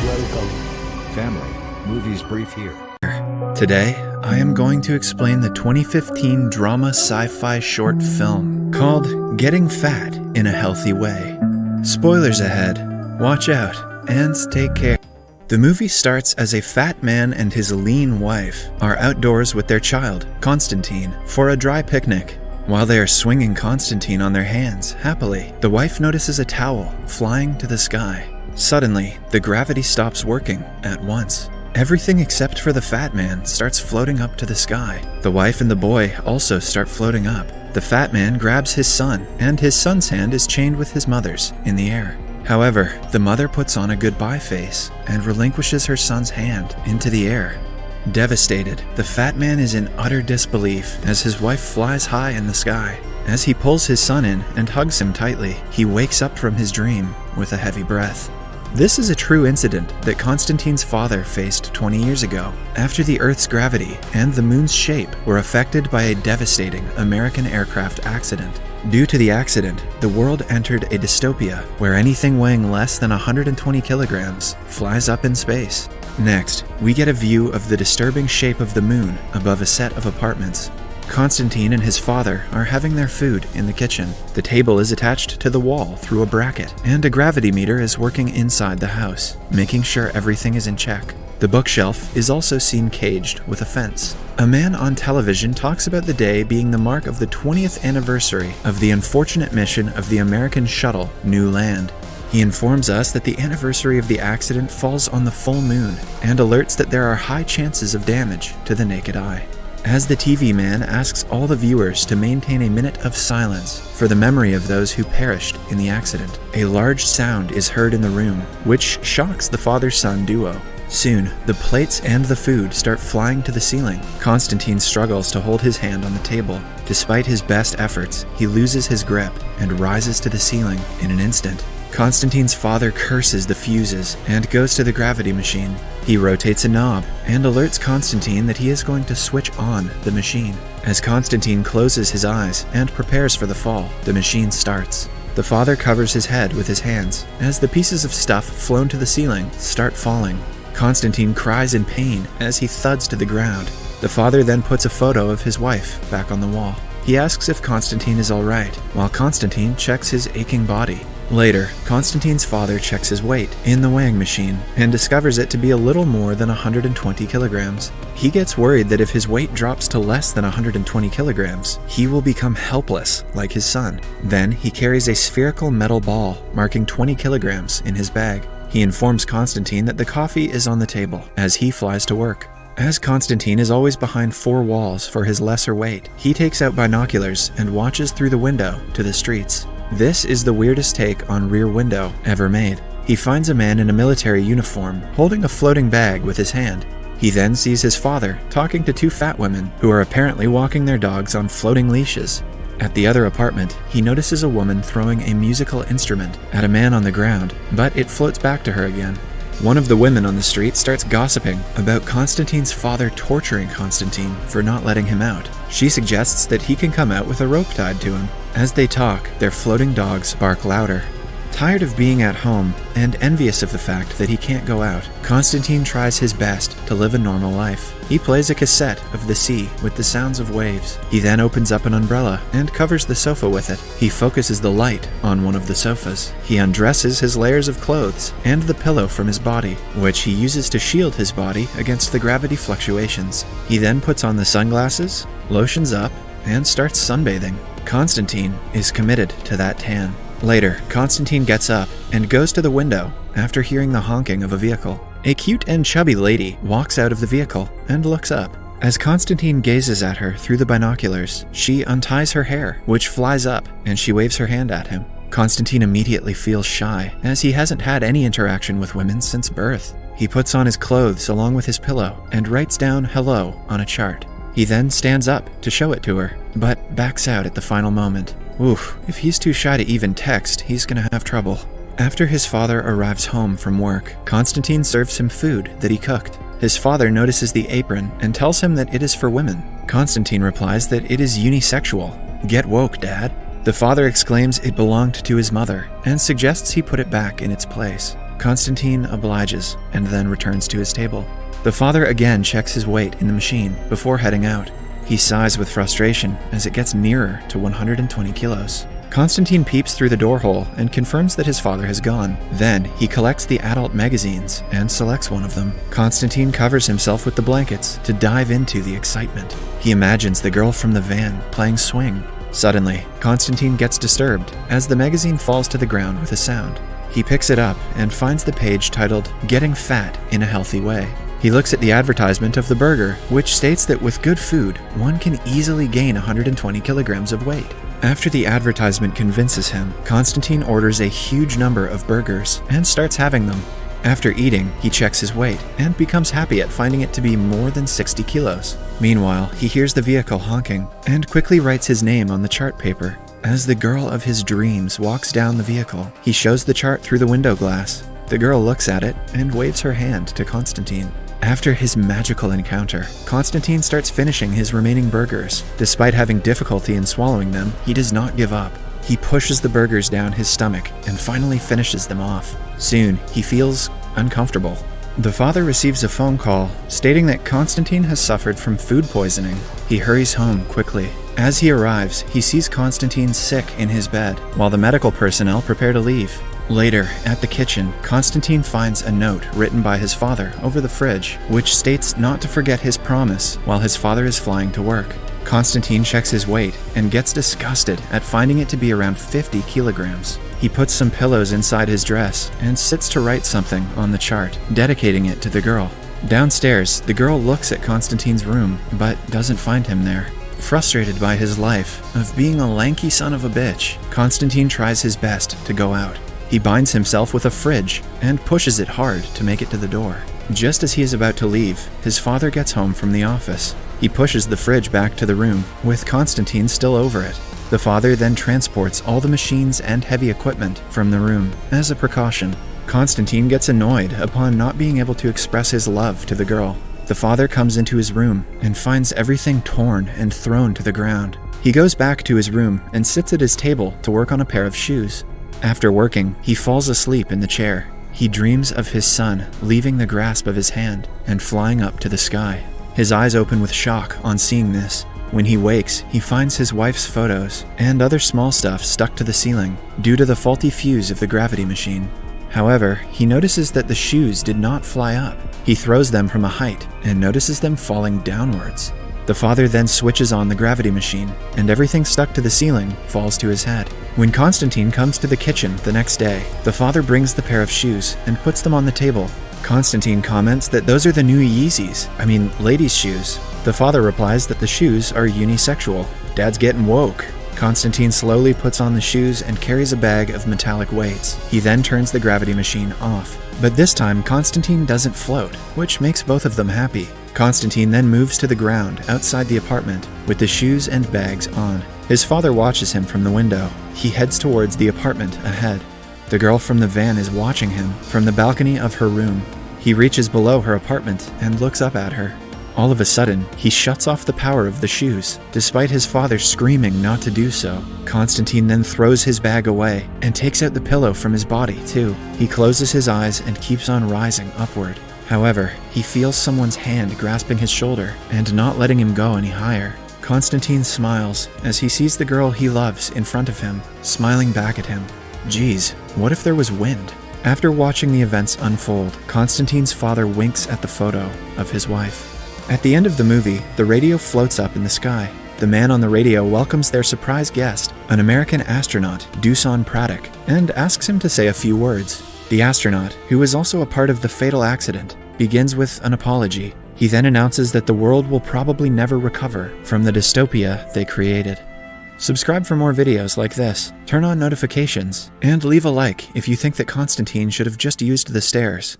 Welcome, family. Movies Brief here. Today, I am going to explain the 2015 drama sci-fi short film called Getting Fat in a Healthy Way. Spoilers ahead. Watch out and take care. The movie starts as a fat man and his lean wife are outdoors with their child, Constantine, for a dry picnic. While they are swinging Constantine on their hands happily, the wife notices a towel flying to the sky. Suddenly, the gravity stops working at once. Everything except for the fat man starts floating up to the sky. The wife and the boy also start floating up. The fat man grabs his son, and his son's hand is chained with his mother's in the air. However, the mother puts on a goodbye face and relinquishes her son's hand into the air. Devastated, the fat man is in utter disbelief as his wife flies high in the sky. As he pulls his son in and hugs him tightly, he wakes up from his dream with a heavy breath. This is a true incident that Constantine's father faced 20 years ago, after the Earth's gravity and the moon's shape were affected by a devastating American aircraft accident. Due to the accident, the world entered a dystopia where anything weighing less than 120 kilograms flies up in space. Next, we get a view of the disturbing shape of the moon above a set of apartments. Constantine and his father are having their food in the kitchen. The table is attached to the wall through a bracket, and a gravity meter is working inside the house, making sure everything is in check. The bookshelf is also seen caged with a fence. A man on television talks about the day being the mark of the 20th anniversary of the unfortunate mission of the American shuttle New Land. He informs us that the anniversary of the accident falls on the full moon and alerts that there are high chances of damage to the naked eye. As the TV man asks all the viewers to maintain a minute of silence for the memory of those who perished in the accident, a large sound is heard in the room, which shocks the father-son duo. Soon, the plates and the food start flying to the ceiling. Constantine struggles to hold his hand on the table. Despite his best efforts, he loses his grip and rises to the ceiling in an instant. Constantine's father curses the fuses and goes to the gravity machine. He rotates a knob and alerts Constantine that he is going to switch on the machine. As Constantine closes his eyes and prepares for the fall, the machine starts. The father covers his head with his hands as the pieces of stuff flown to the ceiling start falling. Constantine cries in pain as he thuds to the ground. The father then puts a photo of his wife back on the wall. He asks if Constantine is alright, while Constantine checks his aching body. Later, Constantine's father checks his weight in the weighing machine and discovers it to be a little more than 120 kilograms. He gets worried that if his weight drops to less than 120 kilograms, he will become helpless like his son. Then he carries a spherical metal ball marking 20 kilograms in his bag. He informs Constantine that the coffee is on the table as he flies to work. As Constantine is always behind four walls for his lesser weight, he takes out binoculars and watches through the window to the streets. This is the weirdest take on Rear Window ever made. He finds a man in a military uniform holding a floating bag with his hand. He then sees his father talking to two fat women who are apparently walking their dogs on floating leashes. At the other apartment, he notices a woman throwing a musical instrument at a man on the ground, but it floats back to her again. One of the women on the street starts gossiping about Constantine's father torturing Constantine for not letting him out. She suggests that he can come out with a rope tied to him. As they talk, their floating dogs bark louder. Tired of being at home and envious of the fact that he can't go out, Constantine tries his best to live a normal life. He plays a cassette of the sea with the sounds of waves. He then opens up an umbrella and covers the sofa with it. He focuses the light on one of the sofas. He undresses his layers of clothes and the pillow from his body, which he uses to shield his body against the gravity fluctuations. He then puts on the sunglasses, lotions up, and starts sunbathing. Constantine is committed to that tan. Later, Constantine gets up and goes to the window after hearing the honking of a vehicle. A cute and chubby lady walks out of the vehicle and looks up. As Constantine gazes at her through the binoculars, she unties her hair, which flies up, and she waves her hand at him. Constantine immediately feels shy, as he hasn't had any interaction with women since birth. He puts on his clothes along with his pillow and writes down hello on a chart. He then stands up to show it to her, but backs out at the final moment. Oof, if he's too shy to even text, he's gonna have trouble. After his father arrives home from work, Constantine serves him food that he cooked. His father notices the apron and tells him that it is for women. Constantine replies that it is unisexual. Get woke, Dad. The father exclaims it belonged to his mother and suggests he put it back in its place. Constantine obliges and then returns to his table. The father again checks his weight in the machine before heading out. He sighs with frustration as it gets nearer to 120 kilos. Constantine peeps through the door hole and confirms that his father has gone. Then, he collects the adult magazines and selects one of them. Constantine covers himself with the blankets to dive into the excitement. He imagines the girl from the van playing swing. Suddenly, Constantine gets disturbed as the magazine falls to the ground with a sound. He picks it up and finds the page titled, "Getting Fat in a Healthy Way." He looks at the advertisement of the burger, which states that with good food, one can easily gain 120 kilograms of weight. After the advertisement convinces him, Constantine orders a huge number of burgers and starts having them. After eating, he checks his weight and becomes happy at finding it to be more than 60 kilos. Meanwhile, he hears the vehicle honking and quickly writes his name on the chart paper. As the girl of his dreams walks down the vehicle, he shows the chart through the window glass. The girl looks at it and waves her hand to Constantine. After his magical encounter, Constantine starts finishing his remaining burgers. Despite having difficulty in swallowing them, he does not give up. He pushes the burgers down his stomach and finally finishes them off. Soon, he feels uncomfortable. The father receives a phone call stating that Constantine has suffered from food poisoning. He hurries home quickly. As he arrives, he sees Constantine sick in his bed, while the medical personnel prepare to leave. Later, at the kitchen, Constantine finds a note written by his father over the fridge, which states not to forget his promise while his father is flying to work. Constantine checks his weight and gets disgusted at finding it to be around 50 kilograms. He puts some pillows inside his dress and sits to write something on the chart, dedicating it to the girl. Downstairs, the girl looks at Constantine's room, but doesn't find him there. Frustrated by his life of being a lanky son of a bitch, Constantine tries his best to go out. He binds himself with a fridge and pushes it hard to make it to the door. Just as he is about to leave, his father gets home from the office. He pushes the fridge back to the room, with Constantine still over it. The father then transports all the machines and heavy equipment from the room as a precaution. Constantine gets annoyed upon not being able to express his love to the girl. The father comes into his room and finds everything torn and thrown to the ground. He goes back to his room and sits at his table to work on a pair of shoes. After working, he falls asleep in the chair. He dreams of his son leaving the grasp of his hand and flying up to the sky. His eyes open with shock on seeing this. When he wakes, he finds his wife's photos and other small stuff stuck to the ceiling due to the faulty fuse of the gravity machine. However, he notices that the shoes did not fly up. He throws them from a height and notices them falling downwards. The father then switches on the gravity machine, and everything stuck to the ceiling falls to his head. When Constantine comes to the kitchen the next day, the father brings the pair of shoes and puts them on the table. Constantine comments that those are the new Yeezys, ladies' shoes. The father replies that the shoes are unisexual. Dad's getting woke. Constantine slowly puts on the shoes and carries a bag of metallic weights. He then turns the gravity machine off. But this time, Constantine doesn't float, which makes both of them happy. Constantine then moves to the ground outside the apartment with the shoes and bags on. His father watches him from the window. He heads towards the apartment ahead. The girl from the van is watching him from the balcony of her room. He reaches below her apartment and looks up at her. All of a sudden, he shuts off the power of the shoes, despite his father screaming not to do so. Constantine then throws his bag away and takes out the pillow from his body, too. He closes his eyes and keeps on rising upward. However, he feels someone's hand grasping his shoulder and not letting him go any higher. Constantine smiles as he sees the girl he loves in front of him, smiling back at him. Geez, what if there was wind? After watching the events unfold, Constantine's father winks at the photo of his wife. At the end of the movie, the radio floats up in the sky. The man on the radio welcomes their surprise guest, an American astronaut, Dusan Pratik, and asks him to say a few words. The astronaut, who is also a part of the fatal accident, begins with an apology. He then announces that the world will probably never recover from the dystopia they created. Subscribe for more videos like this, turn on notifications, and leave a like if you think that Constantine should have just used the stairs.